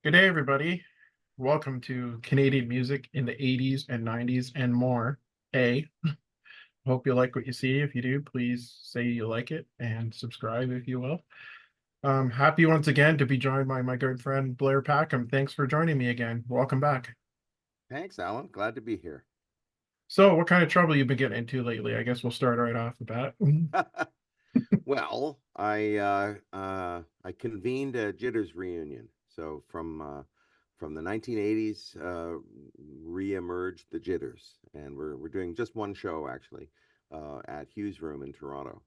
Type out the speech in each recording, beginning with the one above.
Good day, everybody. Welcome to Canadian music in the 80s and 90s and more. Hope you like what you see. If you do, please say you like it and subscribe if you will. Happy once again to be joined by my good friend Blair Packham. Thanks for joining me again. Welcome back. Thanks, Alan. Glad to be here. So, what kind of trouble you been getting into lately? I guess we'll start right off the bat. Well, I convened a Jitters reunion. So from the 1980s, re-emerged the Jitters, and we're doing just one show actually at Hughes Room in Toronto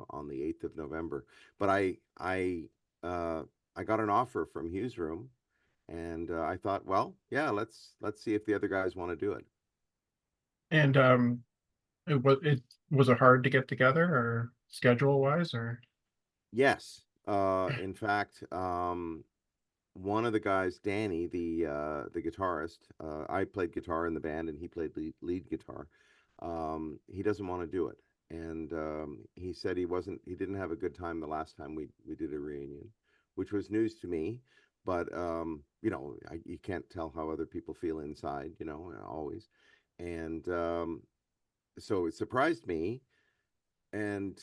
on the 8th of November. But uh, I got an offer from Hughes Room, and I thought, well, yeah, let's see if the other guys want to do it. And it was it hard to get together or schedule wise or Yes. In fact, one of the guys, Danny, the guitarist, I played guitar in the band, and he played lead guitar. He doesn't want to do it, and he said he didn't have a good time the last time we did a reunion, which was news to me. But you can't tell how other people feel inside, always, and so it surprised me, and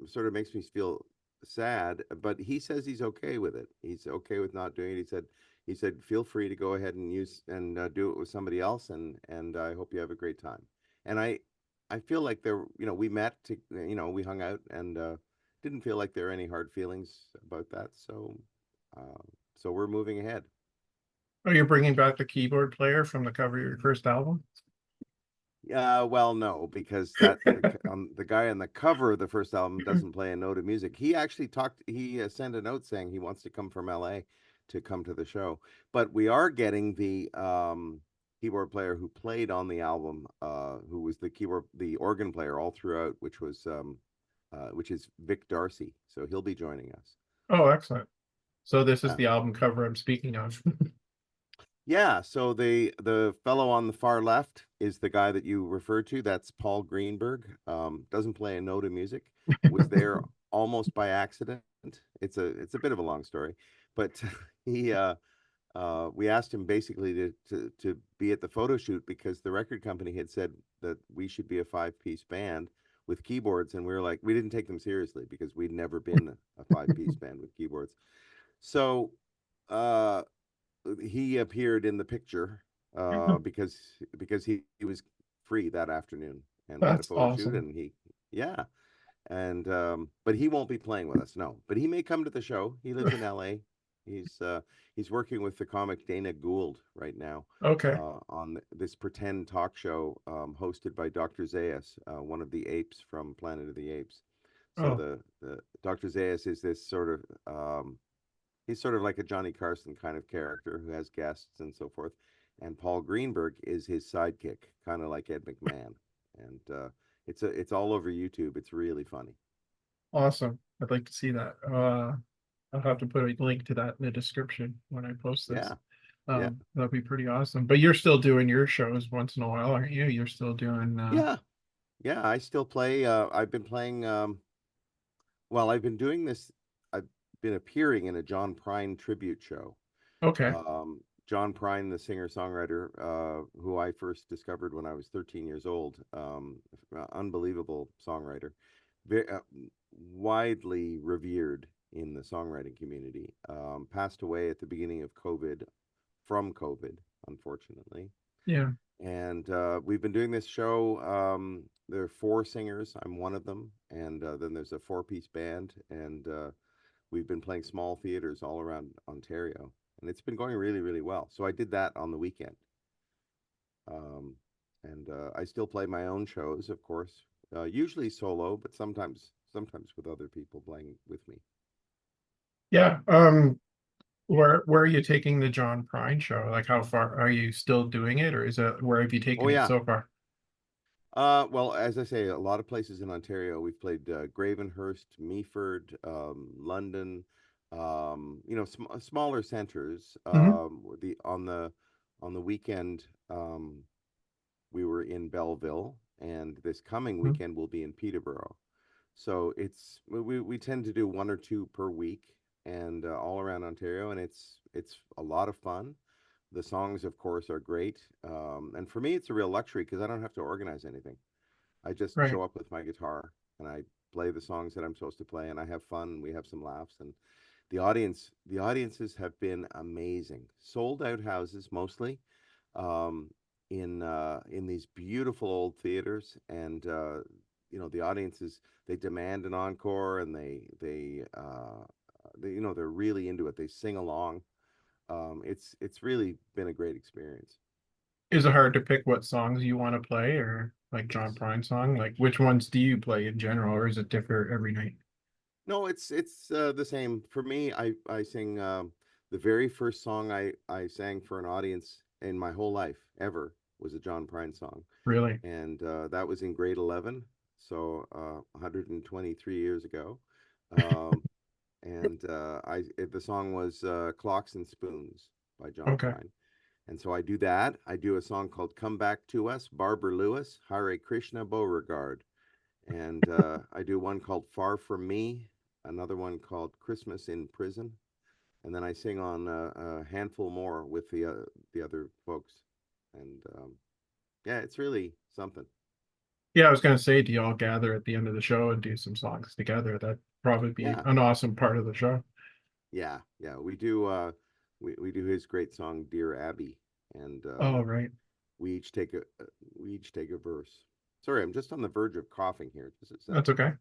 sort of makes me feel sad, but he says he's okay with it. He's okay with not doing it. He said feel free to go ahead and use and do it with somebody else, and I hope you have a great time. And I feel like we met to, we hung out, and didn't feel like there were any hard feelings about that. Uh, so we're moving ahead. are you bringing back the keyboard player from the cover of your first album? Well, no, because the guy on the cover of the first album doesn't play a note of music. He actually talked. He sent a note saying he wants to come from L.A. to come to the show. But we are getting the keyboard player who played on the album, who was the organ player all throughout, which is Vic Darcy. So he'll be joining us. Oh, excellent. So this is Yeah. the album cover I'm speaking of. Yeah, so the fellow on the far left is the guy that you referred to. That's Paul Greenberg. Doesn't play a note of music. Was there almost by accident. It's a bit of a long story, but he we asked him basically to be at the photo shoot because the record company had said that we should be a five-piece band with keyboards, and we were like, we didn't take them seriously because we'd never been a five-piece band with keyboards. So. Uh, he appeared in the picture because he was free that afternoon, and we had a That's photo shoot, awesome. and yeah, and but he won't be playing with us, no, but he may come to the show. He lives in LA. He's working with the comic Dana Gould right now Okay. on this pretend talk show hosted by Dr. Zayas, one of the apes from Planet of the Apes. So Oh, the Dr. Zayas is this sort of he's sort of like a Johnny Carson kind of character who has guests and so forth. And Paul Greenberg is his sidekick, kind of like Ed McMahon. And it's all over YouTube. It's really funny. awesome. I'd like to see that. I'll have to put a link to that in the description when I post this. Yeah, yeah, That'd be pretty awesome. But you're still doing your shows once in a while, aren't you? You're still doing yeah, yeah. I still play. I've been playing. Well, I've been doing this. I've been appearing in a John Prine tribute show. okay. John Prine, the singer-songwriter, who I first discovered when I was 13 years old, unbelievable songwriter, widely revered in the songwriting community. Passed away at the beginning of COVID, from COVID, unfortunately. Yeah. And we've been doing this show. There are four singers. I'm one of them, and then there's a four-piece band, and we've been playing small theaters all around Ontario, and it's been going really, really well. So I did that on the weekend, um, and I still play my own shows, of course, usually solo, but sometimes with other people playing with me. Yeah. Where are you taking the John Prine show? Like how far are you still doing it or is it where have you Oh taken it yeah. so far? Well, as I say, a lot of places in Ontario. We've played Gravenhurst, Meaford, London, smaller centers. Hmm. The on the weekend, we were in Belleville, and this coming weekend we'll be in Peterborough. So we tend to do one or two per week, and all around Ontario, and it's a lot of fun. The songs, of course, are great, and for me, it's a real luxury because I don't have to organize anything. I just Right. show up with my guitar and I play the songs that I'm supposed to play, and I have fun. And we have some laughs, and the audiences have been amazing. Sold out houses mostly, um, in these beautiful old theaters, and the audiences, they demand an encore, and they they're really into it. They sing along. It's really been a great experience. Is it hard to pick what songs you want to play or like John Yes. Prine song? Like which ones do you play in general, or is it differ every night? No, it's the same for me. I sing the very first song I sang for an audience in my whole life ever was a John Prine song, Really? and that was in grade 11, so 123 years ago. Um, and the song was "Clocks and Spoons" by John Okay. Prine. And so I do that. I do a song called "Come Back to Us," Barbara Lewis, Hare Krishna Beauregard, and I do one called "Far From Me," another one called "Christmas in Prison," and then I sing on a handful more with the other folks. And yeah, it's really something. Yeah, I was gonna say, do you all gather at the end of the show and do some songs together? That'd probably be Yeah, an awesome part of the show. yeah. We do. We do his great song "Dear Abby," and Oh, right. we each take a we each take a verse. Sorry, I'm just on the verge of coughing here. Just a That's second.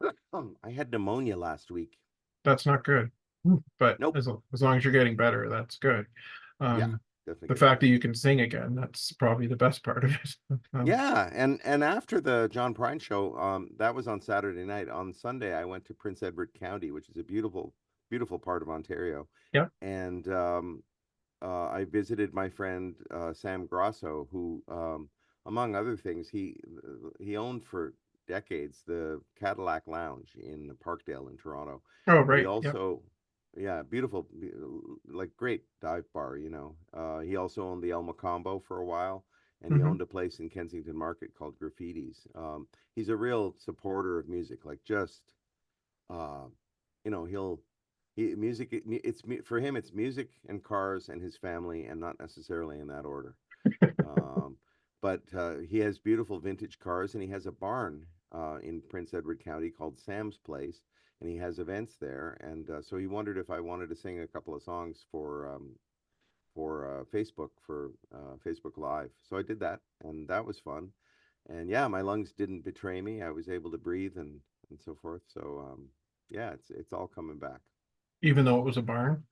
okay. I had pneumonia last week. That's not good. But Nope. as long as you're getting better, that's good. Yeah, Um, definitely the getting fact that better. you can sing again, that's probably the best part of it. Yeah, and after the John Prine show, that was on Saturday night. On Sunday, I went to Prince Edward County, which is a beautiful part of Ontario, Yeah. and I visited my friend Sam Grosso, who, among other things, he owned for decades the Cadillac Lounge in Parkdale in Toronto, Oh, but he right. Yeah. also, yeah, beautiful, like great dive bar. He also owned the El Macombo for a while, and he Hmm. owned a place in Kensington Market called Graffitis. He's a real supporter of music, like just uh, he'll he music for him it's music and cars and his family, and not necessarily in that order. um, but he has beautiful vintage cars, and he has a barn in Prince Edward County called Sam's Place, and he has events there, and so he wondered if I wanted to sing a couple of songs for Facebook, for Facebook Live. So I did that, and that was fun. And yeah, my lungs didn't betray me. I was able to breathe and so forth. So yeah, it's all coming back. Even though it was a barn.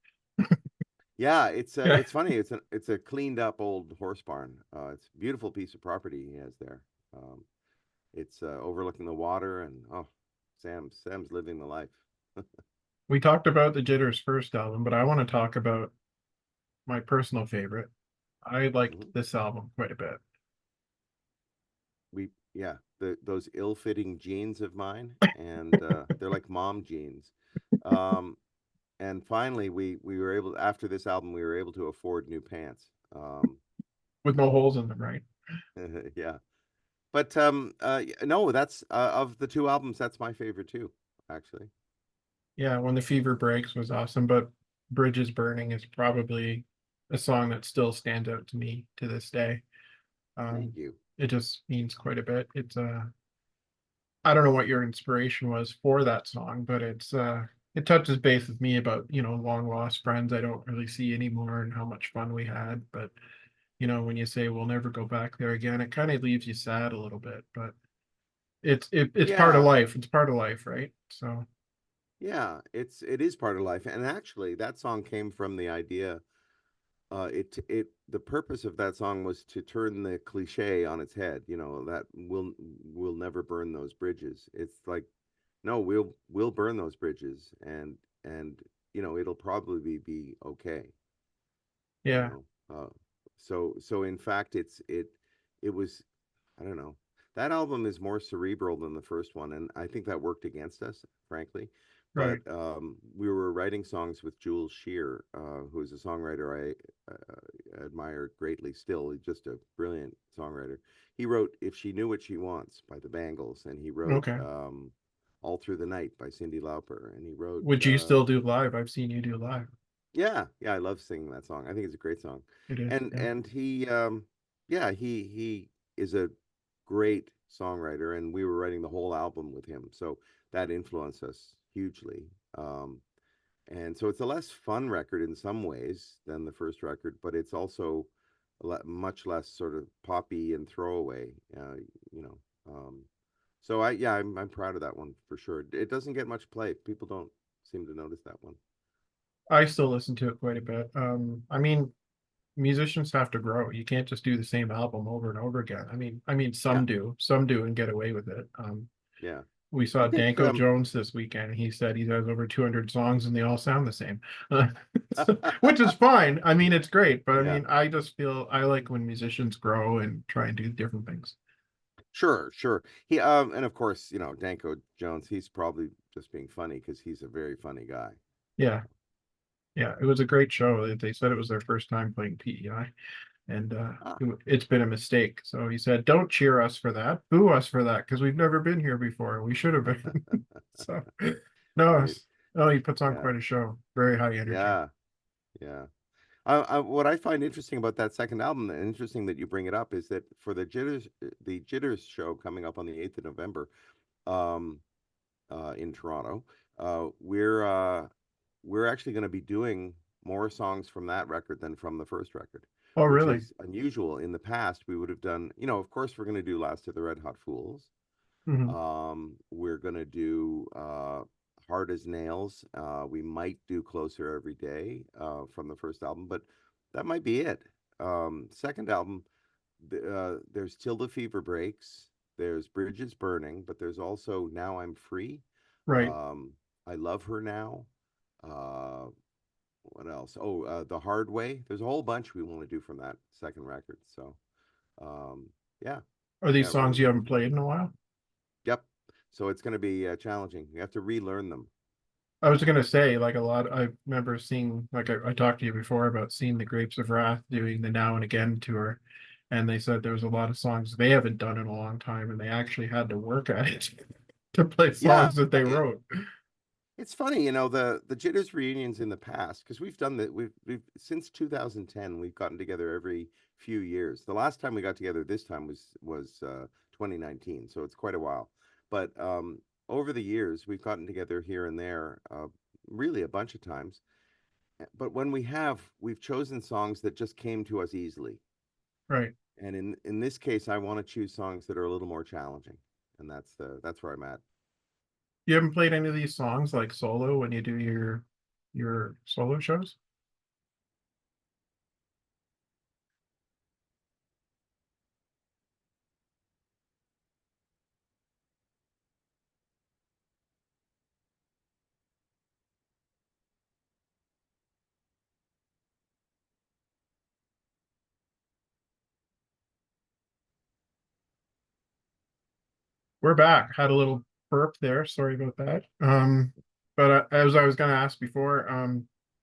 Yeah, Yeah. it's funny. It's a cleaned up old horse barn. It's a beautiful piece of property he has there. Um, it's overlooking the water, and oh, Sam's living the life. We talked about the Jitters first album, but I want to talk about my personal favorite. I liked Mhm. this album quite a bit. Yeah, those ill-fitting jeans of mine, and they're like mom jeans. Um, and finally, we were able, after this album, we were able to afford new pants. With no holes in them, right? Yeah, but no, that's of the two albums, that's my favorite too, actually. Yeah, When the Fever Breaks was awesome, but Bridges Burning is probably a song that still stands out to me to this day. Thank Um, you. it just means quite a bit. I don't know what your inspiration was for that song, but it touches base with me about, long lost friends I don't really see anymore and how much fun we had. But, when you say we'll never go back there again, it kind of leaves you sad a little bit, but it's part of Yeah, life. It's part of life, right? So, yeah, it is part of life, and actually, that song came from the idea. The purpose of that song was to turn the cliche on its head. That we'll never burn those bridges. It's like, no, we'll burn those bridges, and it'll probably be okay. you yeah, know so in fact it was, I don't know, that album is more cerebral than the first one, and I think that worked against us, frankly. But right. we were writing songs with Jules Shear, who is a songwriter I admire greatly still. He's just a brilliant songwriter. He wrote "If She Knew What She Wants" by the Bangles, and he wrote Okay. All Through the Night by Cyndi Lauper, and he wrote Would you still do live? I've seen you do live. yeah, yeah, I love singing that song. I think it's a great song. It is, And yeah. he yeah, he is a great songwriter, and we were writing the whole album with him. So that influenced us hugely. Um and so it's a less fun record in some ways than the first record, but it's also much less sort of poppy and throwaway, you know. Um so yeah, I'm proud of that one for sure. It doesn't get much play. People don't seem to notice that one. I still listen to it quite a bit. I mean, musicians have to grow. You can't just do the same album over and over again. I mean, Yeah, some do and get away with it. yeah. We I saw think Danko Jones this weekend. He said he has over 200 songs and they all sound the same, which is fine. I mean, it's great, but I yeah, mean, I just feel I like when musicians grow and try and do different things. sure, sure. He and of course, you know, Danko Jones, he's probably just being funny because he's a very funny guy. Yeah, yeah, it was a great show. They said it was their first time playing PEI, and Ah. it's been a mistake. So he said, "Don't cheer us for that, boo us for that, because we've never been here before. We should have been." So no, Right. no, he puts on Yeah. quite a show. Very high energy. Yeah. Yeah. What I find interesting about that second album, and interesting that you bring it up, is that for the Jitters show coming up on the 8th of November, um, in Toronto, we're actually going to be doing more songs from that record than from the first record, Oh, which really? is unusual. In the past, we would have done, you know, of course, we're going to do Last of the Red Hot Fools. Hmm. We're going to do Hard as Nails. We might do Closer Every Day from the first album, but that might be it. Second album, there's Till the Fever Breaks, there's Bridges Burning, but there's also Now I'm Free. Right. Um, I Love Her Now. Uh, what else? Oh, The Hard Way. There's a whole bunch we want to do from that second record. So, yeah, Are yeah, these really songs you looking haven't forward played in to a it. while? Yep. So it's going to be challenging. You have to relearn them. I was gonna say, like a lot, I remember seeing, like I talked to you before about seeing the Grapes of Wrath doing the Now and Again tour, and they said there was a lot of songs they haven't done in a long time, and they actually had to work at it to play Yeah, songs that they wrote. it's funny, you know, the Jitters reunions in the past, because we've done that. We've since 2010, we've gotten together every few years. The last time we got together this time was 2019, so it's quite a while. But over the years, we've gotten together here and there, really a bunch of times. But when we have, we've chosen songs that just came to us easily. Right. And in this case, I want to choose songs that are a little more challenging, and that's where I'm at. You haven't played any of these songs like solo when you do your solo shows? We're back. Had a little burp there. Sorry about that. But as I was going to ask before,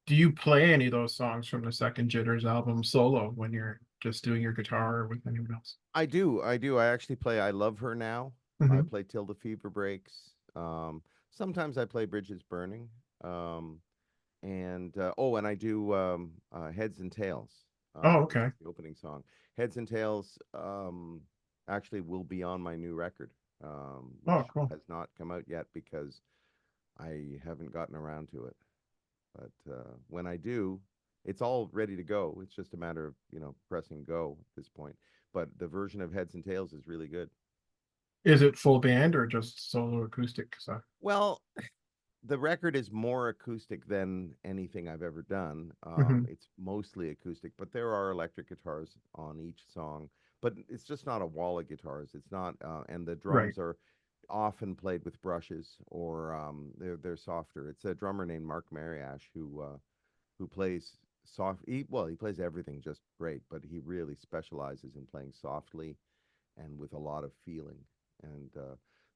do you play any of those songs from the second Jitters album solo when you're just doing your guitar or with anyone else? I do. I do. I actually play I Love Her Now. I Hmm. play Till the Fever Breaks. Sometimes I play Bridges Burning. Um, and oh, and I do Heads and Tails, Oh, which okay. is the opening song. Heads and Tails actually will be on my new record, Oh, which cool. has not come out yet because I haven't gotten around to it. But when I do, it's all ready to go. It's just a matter of, you know, pressing go at this point. But the version of Heads and Tails is really good. Is it full band or just solo acoustic stuff? Well, the record is more acoustic than anything I've ever done. Hmm. It's mostly acoustic, but there are electric guitars on each song. But it's just not a wall of guitars. It's not, and the Right. drums are often played with brushes, or they're softer. It's a drummer named Mark Mariash who plays soft. He plays everything just great, but he really specializes in playing softly and with a lot of feeling. And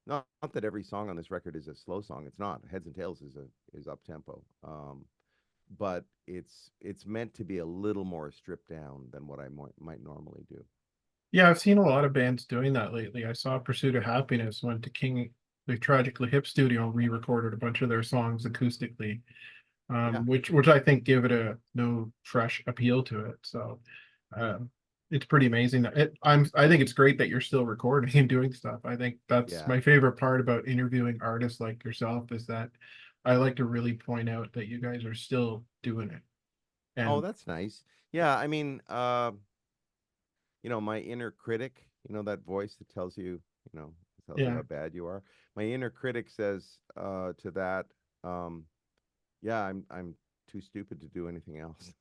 not that every song on this record is a slow song. It's not. Heads and Tails is up tempo, but it's meant to be a little more stripped down than what I might normally do. Yeah, I've seen a lot of bands doing that lately. I saw Pursuit of Happiness went to King. the Tragically Hip studio re-recorded a bunch of their songs acoustically, Yeah. which I think give it a no fresh appeal to it. So um, it's pretty amazing that I think it's great that you're still recording and doing stuff. I think that's Yeah. my favorite part about interviewing artists like yourself is that I like to really point out that you guys are still doing it. Oh, And that's nice. Yeah, I mean, my inner critic, that voice that tells you yeah, how bad you are. My inner critic says to that, um, yeah, I'm too stupid to do anything else.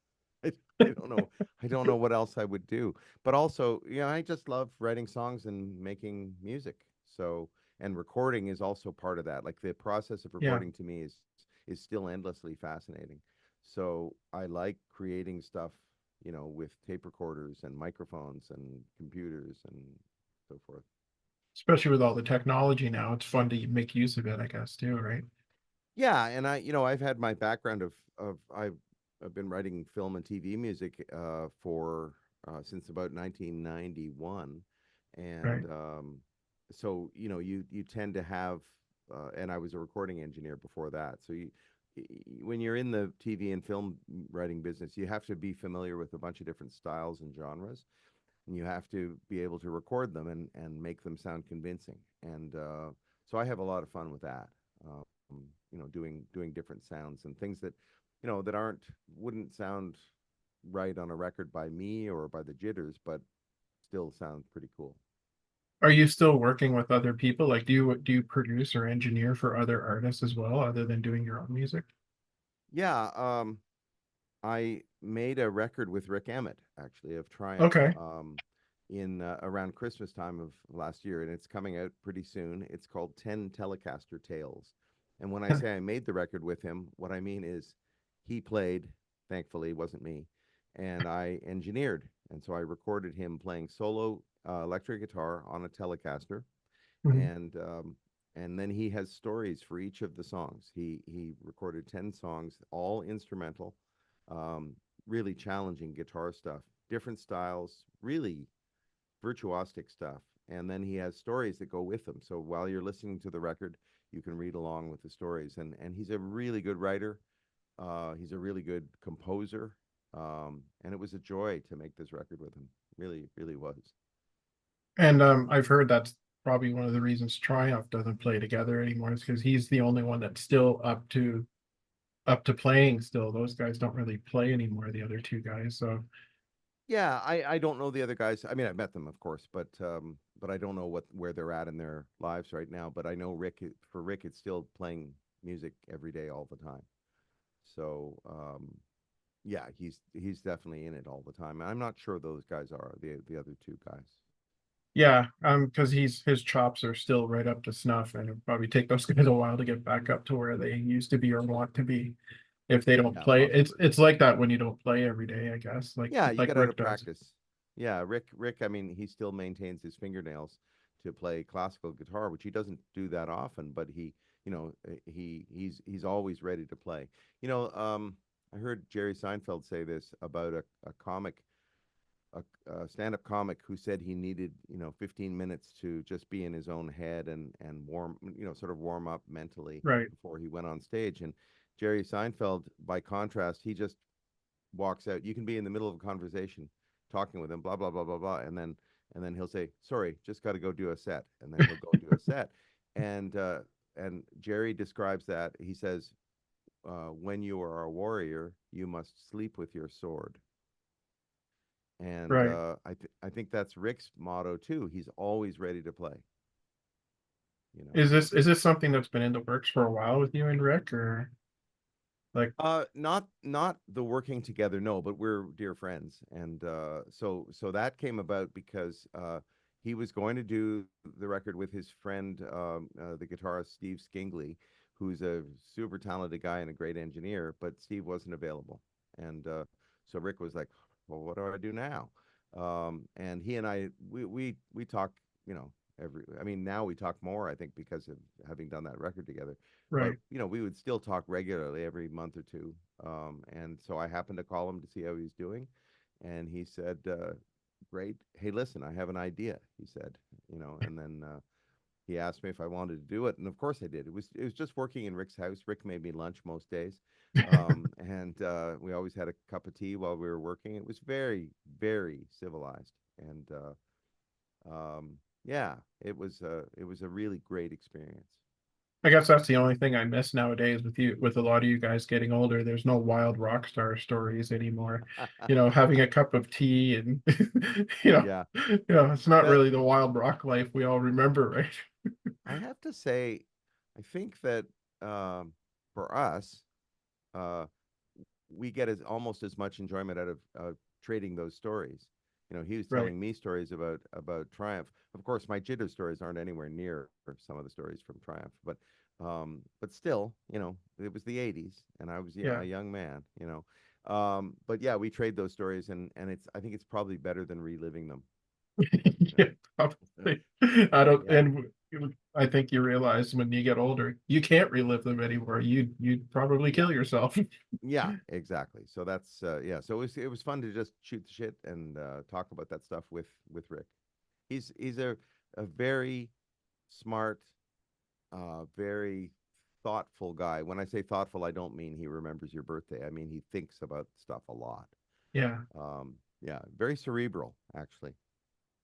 I, I don't know. I don't know what else I would do. But also, I just love writing songs and making music. So, and recording is also part of that. Like the process of yeah. recording to me is still endlessly fascinating. So, I like creating stuff, with tape recorders and microphones and computers and so forth. Especially with all the technology now, it's fun to make use of it, I guess, too, right? Yeah, and I've had my background of I've been writing film and TV music for since about 1991, Right. and so you tend to have, and I was a recording engineer before that. So when you're in the TV and film writing business, you have to be familiar with a bunch of different styles and genres, and you have to be able to record them and make them sound convincing. And so I have a lot of fun with that. Doing different sounds and things that, that wouldn't sound right on a record by me or by the Jitters, but still sound pretty cool. Are you still working with other people? Like, do you produce or engineer for other artists as well, other than doing your own music? Yeah, I made a record with Rick Emmett, actually, of Triumph, Okay. in around Christmas time of last year, and it's coming out pretty soon. It's called 10 Telecaster Tales. And when I say I made the record with him, what I mean is he played, thankfully, it wasn't me, and I engineered. And so I recorded him playing solo electric guitar on a Telecaster, Mhm. and then he has stories for each of the songs. He recorded 10 songs, all instrumental, um, really challenging guitar stuff, different styles, really virtuosic stuff. And then he has stories that go with them. So while you're listening to the record, you can read along with the stories. And he's a really good writer. He's a really good composer. And it was a joy to make this record with him. Really, really was. And I've heard that's probably one of the reasons Triumph doesn't play together anymore is because he's the only one that's still up to playing still. Those guys don't really play anymore, the other two guys. So Yeah, I don't know the other guys. I mean, I've met them, of course, but I don't know where they're at in their lives right now. But I know for Rick, it's still playing music every day, all the time. So yeah, he's definitely in it all the time. I'm not sure those guys are the other two guys. yeah, because his chops are still right up to snuff, and it'll probably take those guys a while to get back up to where they used to be or want to be. If they don't Yeah, play, it's possibly. it's like that when you don't play every day, I guess, like Yeah, you like get out Rick of does. practice. Yeah, Rick. I mean, he still maintains his fingernails to play classical guitar, which he doesn't do that often. But he's always ready to play. I heard Jerry Seinfeld say this about a comic, a stand-up comic who said he needed 15 minutes to just be in his own head and warm, sort of warm up mentally Right. before he went on stage. And Jerry Seinfeld, by contrast, he just walks out. You can be in the middle of a conversation, talking with him, blah blah blah blah blah, and then he'll say, "Sorry, just got to go do a set," and then he'll go do a set. And Jerry describes that. He says, "When you are a warrior, you must sleep with your sword." And Right. I think that's Rick's motto too. He's always ready to play. Is this something that's been in the works for a while with you and Rick, or like, Not the working together, no, but we're dear friends, and so that came about because he was going to do the record with his friend, the guitarist Steve Skingley, who's a super talented guy and a great engineer, but Steve wasn't available, and so Rick was like, "Well, what do I do now?" And he and I we talk, I mean, now we talk more, I think, because of having done that record together, but right? we would still talk regularly every month or two. And so I happened to call him to see how he was doing, and he said, "Great. Hey, listen, I have an idea." He said, and then he asked me if I wanted to do it, and of course I did. It was just working in Rick's house. Rick made me lunch most days, and we always had a cup of tea while we were working. It was very, very civilized, and yeah, it was a really great experience. I guess that's the only thing I miss nowadays with you, with a lot of you guys getting older. There's no wild rock star stories anymore. Having a cup of tea and Yeah, it's not that really the wild rock life we all remember, right? I have to say, I think that um, for us, uh, we get almost as much enjoyment out of trading those stories. He was Right. telling me stories about Triumph. Of course, my jitter stories aren't anywhere near some of the stories from Triumph, but still, it was the '80s, and I was Yeah. a young man. But yeah, we trade those stories, and I think it's probably better than reliving them. Yeah, probably. I don't, Yeah. and I think you realize when you get older, you can't relive them anymore. You'd probably Yeah. kill yourself. Yeah, exactly. So that's yeah. So it was fun to just shoot the shit and talk about that stuff with Rick. He's a very smart, very thoughtful guy. When I say thoughtful, I don't mean he remembers your birthday. I mean he thinks about stuff a lot. Yeah. Yeah, very cerebral, actually.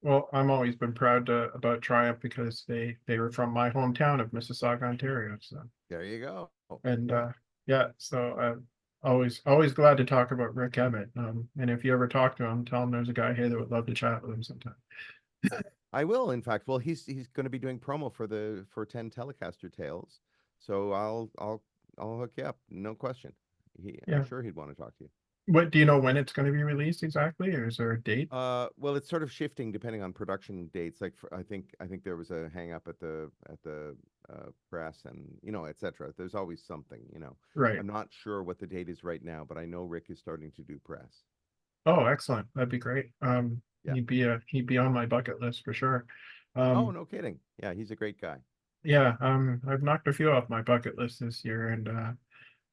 Well, I'm always been proud about Triumph because they were from my hometown of Mississauga, Ontario. So, There you go. and Yeah. yeah, so I'm always glad to talk about Rick Emmett. And if you ever talk to him, tell him there's a guy here that would love to chat with him sometime. I will, in fact. Well, he's going to be doing promo for 10 Telecaster Tales, so I'll hook you up, no question. I'm Yeah. sure he'd want to talk to you. What do you know when it's going to be released exactly, or is there a date? Well, it's sort of shifting depending on production dates. Like I think there was a hang up at the press and etc. There's always something. Right. I'm not sure what the date is right now, but I know Rick is starting to do press. Oh, excellent. That'd be great. Yeah. He'd be on my bucket list for sure. Oh, Um, no kidding. Yeah, he's a great guy. yeah, I've knocked a few off my bucket list this year, and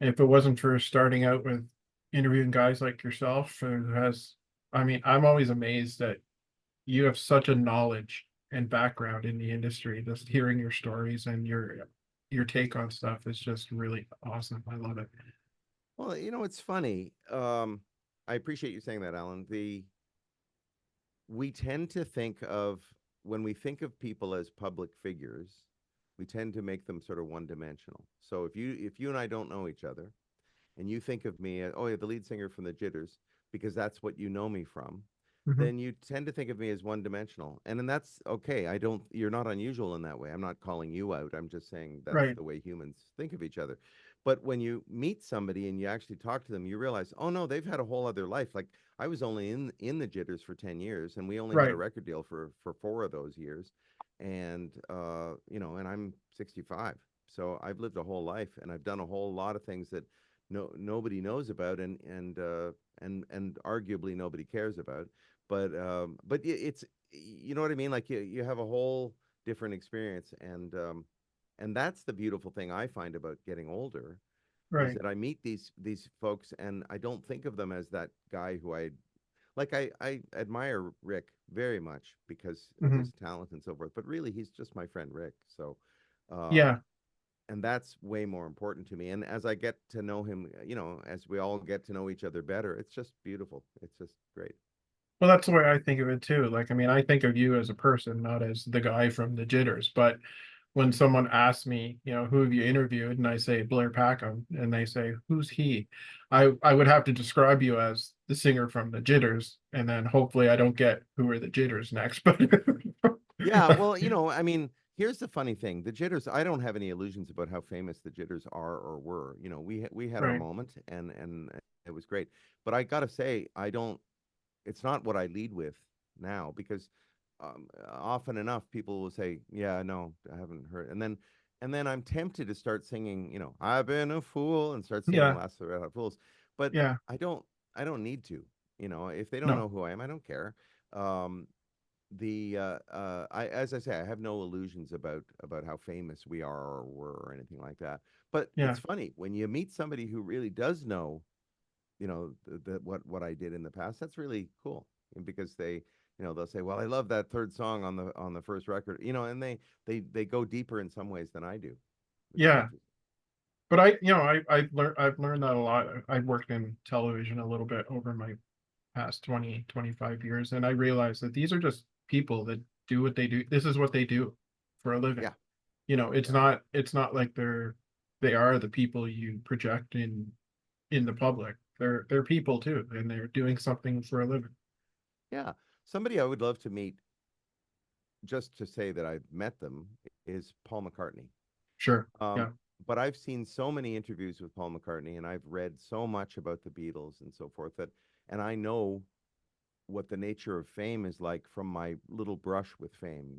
if it wasn't for starting out with interviewing guys like yourself, who has, I mean, I'm always amazed that you have such a knowledge and background in the industry. Just hearing your stories and your take on stuff is just really awesome. I love it. Well, it's funny. I appreciate you saying that, Alan. We tend to think of when we think of people as public figures, we tend to make them sort of one dimensional. So if you and I don't know each other, and you think of me as, oh yeah, the lead singer from the Jitters, because that's what you know me from, Mhm. then you tend to think of me as one dimensional. And then that's okay. You're not unusual in that way. I'm not calling you out. I'm just saying that's Right. the way humans think of each other. But when you meet somebody and you actually talk to them, you realize, oh no, they've had a whole other life. Like I was only in the Jitters for 10 years, and we only had a Right. record deal for 4 of those years. And and I'm 65. So I've lived a whole life, and I've done a whole lot of things that nobody knows about, and arguably nobody cares about. But it's, you know what I mean. Like you have a whole different experience, and that's the beautiful thing I find about getting older, is Right. that I meet these folks, and I don't think of them as that guy who I admire Rick very much because of Hmm. his talent and so forth. But really, he's just my friend Rick. So. Um, Yeah. and that's way more important to me. And as I get to know him, as we all get to know each other better, it's just beautiful. It's just great. Well, that's the way I think of it too. Like, I mean, I think of you as a person, not as the guy from the Jitters. But when someone asks me, who have you interviewed, and I say Blair Packham, and they say, who's he? I would have to describe you as the singer from the Jitters, and then hopefully I don't get who are the Jitters next. But Yeah, well, I mean, here's the funny thing: the Jitters. I don't have any illusions about how famous the Jitters are or were. We had our right. moment, and it was great. But I gotta say, I don't. It's not what I lead with now, because often enough people will say, "Yeah, no, I haven't heard," and then I'm tempted to start singing, "I've been a fool," and start singing Yeah. "Last of the Red Hot Fools," but Yeah. I don't. I don't need to. If they don't No. know who I am, I don't care. Um, as I say, I have no illusions about how famous we are or were or anything like that. But Yeah. it's funny when you meet somebody who really does know, what I did in the past. That's really cool, and because They'll say, "Well, I love that third song on the first record," and they go deeper in some ways than I do, which is Yeah. interesting. But I've learned that a lot. I've worked in television a little bit over my past 20 to 25 years, and I realized that these are just people that do what they do. This is what they do for a living. Yeah, It's yeah, not like they are the people you project in the public. They're people too, and they're doing something for a living. yeah. Somebody I would love to meet, just to say that I've met them, is Paul McCartney. Sure. Um, Yeah. but I've seen so many interviews with Paul McCartney, and I've read so much about the Beatles and so forth and I know what the nature of fame is like from my little brush with fame,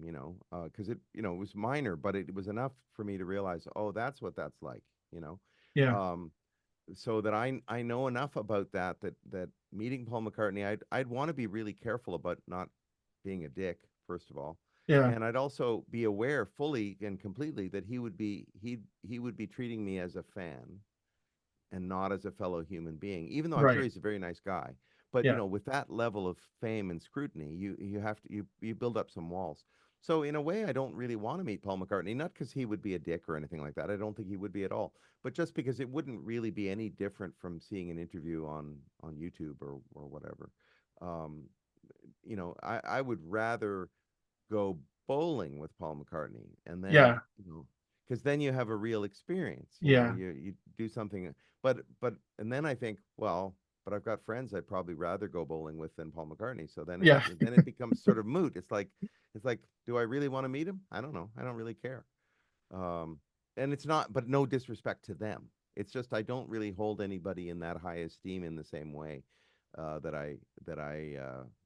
because it was minor, but it was enough for me to realize, oh, that's what that's like, you know. Yeah. Um, so that I know enough about that meeting Paul McCartney, I'd want to be really careful about not being a dick, first of all. Yeah. And I'd also be aware fully and completely that he would be treating me as a fan and not as a fellow human being, even though I'm sure Right. he's a very nice guy. But Yeah. with that level of fame and scrutiny, you have to you build up some walls. So in a way, I don't really want to meet Paul McCartney, not because he would be a dick or anything like that. I don't think he would be at all, but just because it wouldn't really be any different from seeing an interview on YouTube or whatever. Um, I would rather go bowling with Paul McCartney, and then Yeah. because then you have a real experience. Yeah. You do something, but and then I think, well, but I've got friends I'd probably rather go bowling with than Paul McCartney. So Yeah. then it becomes sort of moot. It's like, do I really want to meet him? I don't know. I don't really care. Um, and it's not, but no disrespect to them. It's just I don't really hold anybody in that high esteem in the same way that I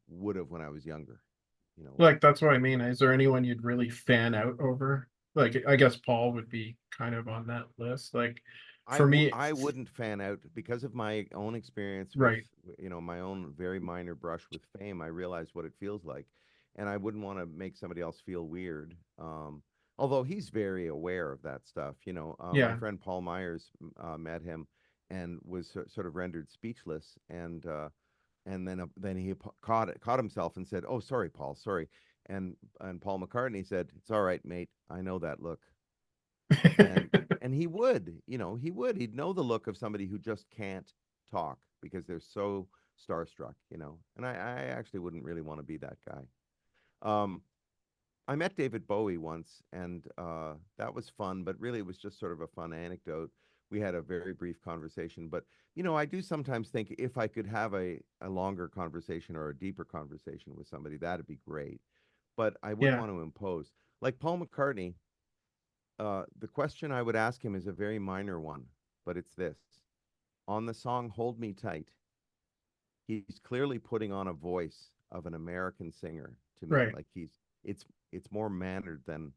would have when I was younger. You know, Like, that's what I mean. Is there anyone you'd really fan out over? Like, I guess Paul would be kind of on that list. Like, for me, I wouldn't fan out because of my own experience with, right. my own very minor brush with fame. I realized what it feels like, and I wouldn't want to make somebody else feel weird. Although he's very aware of that stuff. My Yeah. friend Paul Myers met him and was sort of rendered speechless, and then he caught himself and said, "Oh, sorry, Paul, sorry." And Paul McCartney said, "It's all right, mate. I know that look." and and he'd know the look of somebody who just can't talk because they're so starstruck, and I actually wouldn't really want to be that guy. um I met David Bowie once, and that was fun, but really it was just sort of a fun anecdote. We had a very brief conversation, but I do sometimes think if I could have a longer conversation or a deeper conversation with somebody, that'd be great, but I wouldn't Yeah. want to impose. Like Paul McCartney, the question I would ask him is a very minor one, but it's this. On the song Hold Me Tight, he's clearly putting on a voice of an American singer to me. Right. Like it's it's more mannered than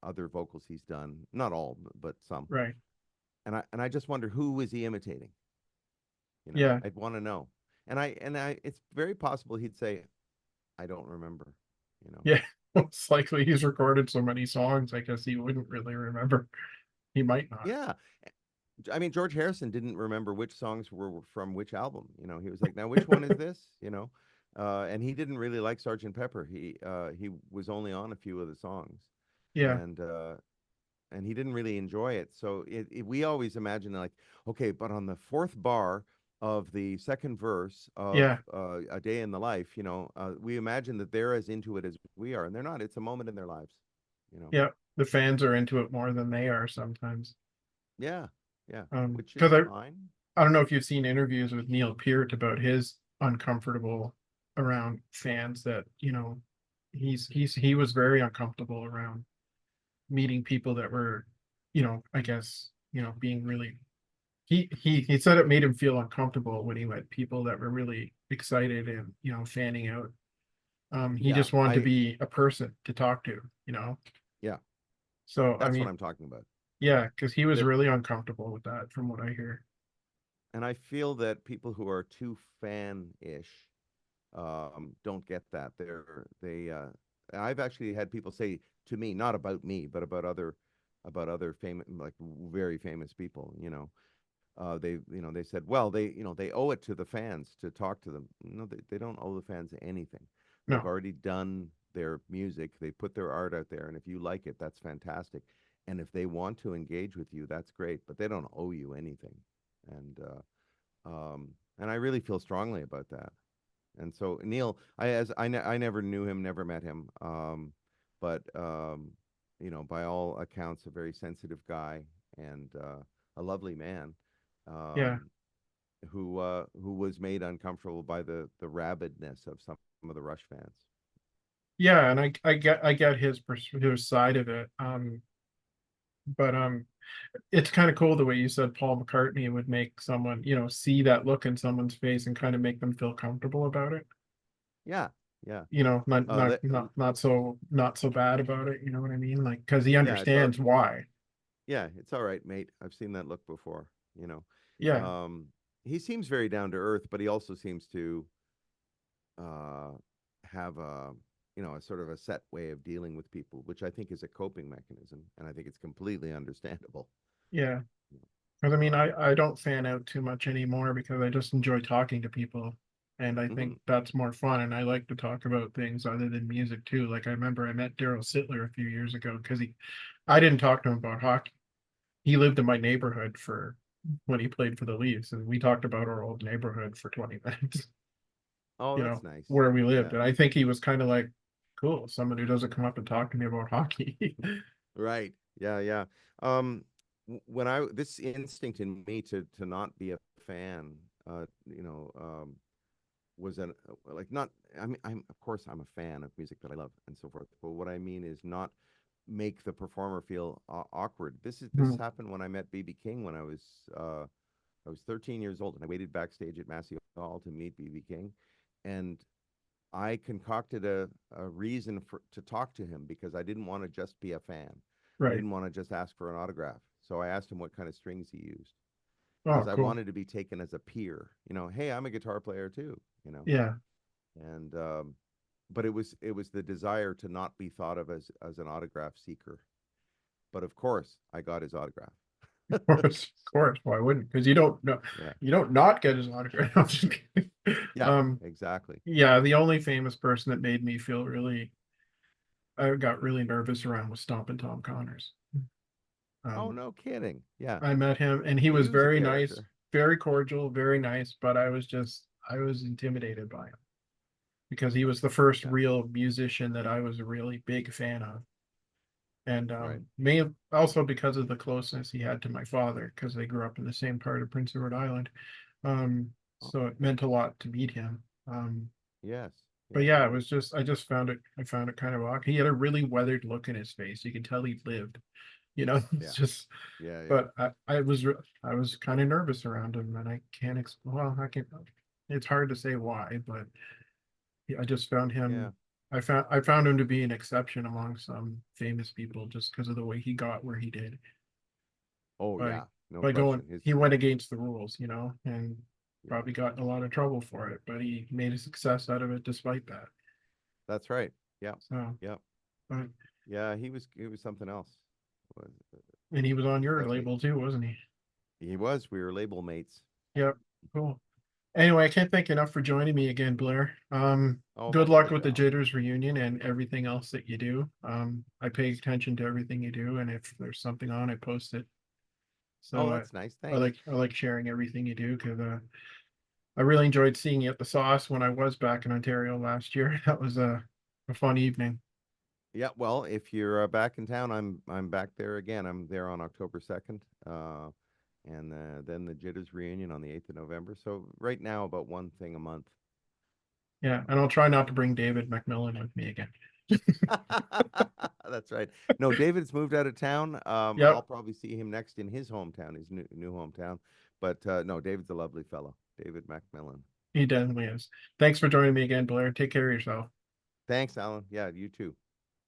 other vocals he's done. Not all, but some. Right. And I just wonder, who is he imitating? Yeah. I'd want to know. And I it's very possible he'd say, I don't remember, you know. Yeah. It's likely he's recorded so many songs. I guess he wouldn't really remember. He might not. Yeah. I mean, George Harrison didn't remember which songs were from which album. He was like, "Now, which one is this?" And he didn't really like Sergeant Pepper. He was only on a few of the songs, Yeah. and he didn't really enjoy it. So we always imagine like, okay, but on the fourth bar of the second verse of Yeah. A Day in the Life, we imagine that they're as into it as we are, and they're not. It's a moment in their lives, you know. Yeah. The fans are into it more than they are sometimes. Yeah, yeah, which Because is I fine. I don't know if you've seen interviews with Neil Peart about his uncomfortable around fans that, he was very uncomfortable around meeting people that were, I guess, being really he said it made him feel uncomfortable when he met people that were really excited and, fanning out. He Yeah, just wanted to I be a person to talk to, yeah. So I That's what mean, I'm talking about. yeah, because he was That really uncomfortable with that from what I hear. And I feel that people who are too fan-ish don't get that. I've actually had people say to me, not about me, but about other famous, like very famous people. They said, well, they owe it to the fans to talk to them. No, they don't owe the fans anything. They've No. already done their music, they put their art out there, and if you like it, that's fantastic. And if they want to engage with you, that's great, but they don't owe you anything. And and I really feel strongly about that. And so Neil, I never knew him, never met him, but you know, by all accounts, a very sensitive guy and a lovely man, Yeah. um, who was made uncomfortable by the rabidness of some of the Rush fans. Yeah, and I get his side of it. But it's kind of cool the way you said Paul McCartney would make someone, see that look in someone's face and kind of make them feel comfortable about it. Yeah, yeah, Not uh, not le- not not so bad about it. You know what I mean? Like because he yeah. It's all understands why. yeah, it's all right, mate. I've seen that look before. You know, Yeah, he seems very down to earth, but he also seems to uh, have a a sort of a set way of dealing with people, which I think is a coping mechanism, and I think it's completely understandable. yeah. Because I mean, Um, I don't fan out too much anymore because I just enjoy talking to people, and I think mhm. that's more fun. And I like to talk about things other than music too. Like I remember I met Daryl Sittler a few years ago because I didn't talk to him about hockey. He lived in my neighborhood for when he played for the Leafs, and we talked about our old neighborhood for 20 minutes, Oh, that's nice. where we lived. Yeah, And I think he was kind of like, cool, someone who doesn't come up and talk to me about hockey. right. Yeah, yeah. Um, when I this instinct in me to not be a fan, was an like not. I mean, I'm of course I'm a fan of music that I love and so forth. But what I mean is not make the performer feel awkward. This Mhm. happened when I met BB King when I was 13 years old, and I waited backstage at Massey Hall to meet BB King, and I concocted a reason to talk to him because I didn't want to just be a fan. I Right. didn't want to just ask for an autograph. So I asked him what kind of strings he used Oh, because I cool. wanted to be taken as a peer. Hey, I'm a guitar player too. Yeah. And but it was the desire to not be thought of as an autograph seeker. But of course, I got his autograph. Of course. Why wouldn't? Because you don't know, Yeah, you don't not get his autograph. I'm just kidding. yeah, Um, exactly. yeah, the only famous person that made me feel I got really nervous around was Stompin' Tom Connors. Oh, Um, no kidding. Yeah, I met him and he was he was a very nice, character. very cordial, very nice, but I was intimidated by him because he was the first Yeah, real musician that I was a really big fan of. And right. may also because of the closeness he had to my father, because they grew up in the same part of Prince Edward Island. Oh, So it meant a lot to meet him. yes. But Yeah, yeah, yeah, I found it kind of odd. He had a really weathered look in his face. You could tell he lived, it's yeah, just, yeah, yeah, but I was kind of nervous around him, and I can't explain. Well, I can. It's hard to say why, but yeah, I just found yeah. him. I found him to be an exception among some famous people just because of the way he got where he did Oh, by yeah. No by going. question. His He went against the rules, and Yeah, probably got in a lot of trouble for it, but he made a success out of it despite that. that's right. Yeah, So, yeah, but yeah. He was something else. Was and he was on your definitely label too, wasn't he? he was. We were label mates. Yep. Cool. Anyway, I can't thank you enough for joining me again, Blair. Oh, my Good luck with pleasure, the Alan. Jitters reunion and everything else that you do. I pay attention to everything you do, and if there's something on, I post it. Oh, So that's nice. Thanks. I like sharing everything you do because I really enjoyed seeing you at the Sauce when I was back in Ontario last year. That was a fun evening. Yeah, well, if you're back in town, I'm back there again. I'm there on October 2nd, and then the Jitters reunion on the 8th of November. So right now, about one thing a month. Yeah, and I'll try not to bring David McMillan with me again. That's right. No, David's moved out of town. I'll Yep, probably see him next in his hometown, his new hometown. But no, David's a lovely fellow, David Macmillan. he definitely is. Thanks for joining me again, Blair. Take care of yourself. Thanks, Alan. Yeah, you too.